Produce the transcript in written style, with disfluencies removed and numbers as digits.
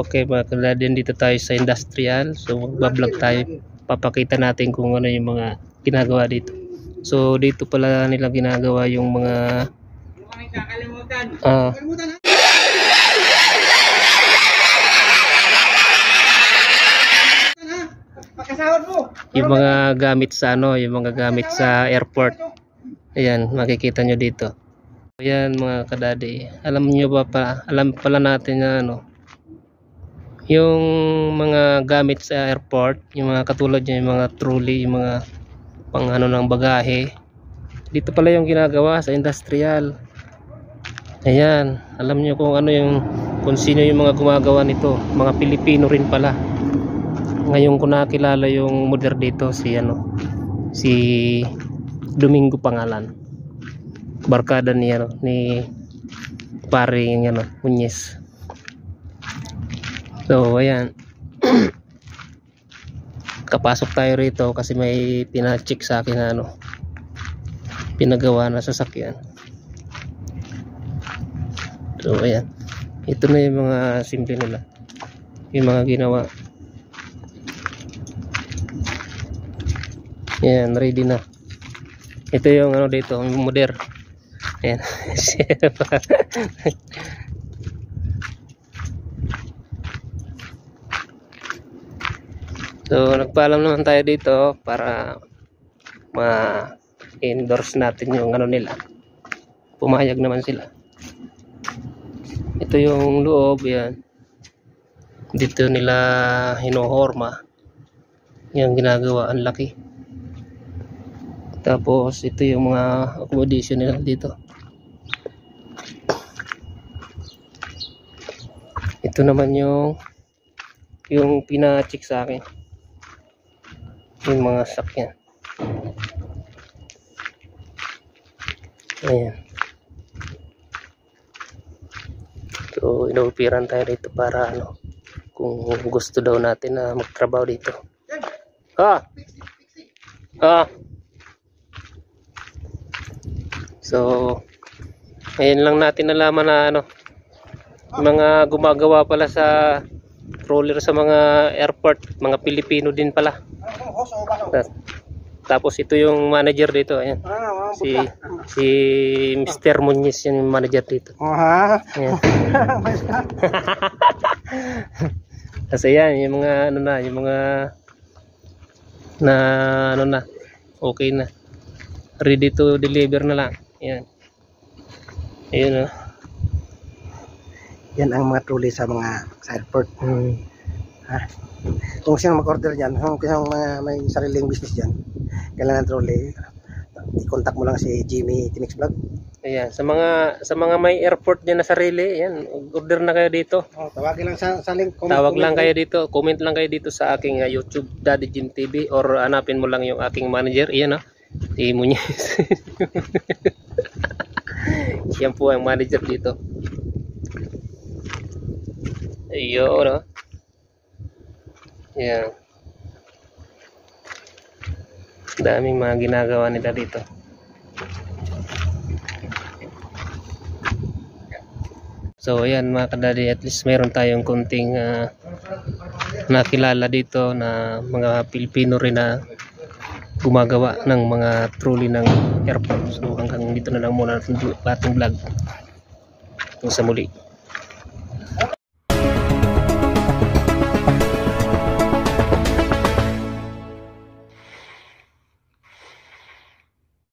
Okay mga kadadi, dito tayo sa industrial. So magbablog tayo, papakita natin kung ano yung mga ginagawa dito. So dito pala nila ginagawa yung mga yung mga gamit sa yung mga gamit sa airport. Ayan, makikita nyo dito. Ayan mga kadadi, alam pala natin na yung mga gamit sa airport, yung mga katulad yung mga trolley, yung mga pang ng bagahe, dito pala yung ginagawa sa industrial. Ayan, alam nyo kung sino yung mga gumagawa nito, mga Pilipino rin pala. Ngayon ko nakilala yung model dito, si Domingo pangalan, barkada niya ni paring Muñez. So ayan, kapasok tayo rito kasi may pina-check sa akin na pinagawa na sasakyan. So ayan, ito na yung mga simple nila, yung mga ginawa. Ayan, ready na. Ito yung dito, yung model. Ayan. So nagpaalam naman tayo dito para ma-endorse natin yung nila. Pumayag naman sila. Ito yung loob, yan. Dito nila hinohorma. Yung ginagawa, ang laki. Tapos ito yung mga accommodation nila dito. Ito naman yung pina-check sa akin, yung mga sakyan. Ayan. So inuupiran tayo dito para kung gusto daw natin na magtrabaho dito. So ngayon lang natin nalaman na mga gumagawa pala sa roller sa mga airport, mga Pilipino din pala. Tapos ito yung manager dito, ayan. Si Mr. Muñez yung manager dito. Ayan. Kasi yan, yung mga yung mga okay na. Ready to deliver na lang. Ayan. Ayun Yan ang mga trolley sa airport. Kung sino mag-order dyan, kung may sariling business dyan, kailangan trolley, i-contact mo lang si Jimmy Timix Vlog. Ayan, sa mga may airport dyan na sarili, yan, order na kayo dito. Tawagin lang sa link. Tawag lang kayo dito, comment lang kayo dito sa aking YouTube, Daddy Jim TV, or hanapin mo lang yung aking manager. Iyan si Muñez. Yan po ang manager dito. Ayun, yan. Daming mga ginagawa nila dito. So ayan mga kadadi, at least meron tayong konting nakilala dito na mga Pilipino rin na gumagawa ng mga trolley ng airport. So hanggang dito na lang muna ang ating vlog. Hanggang sa muli.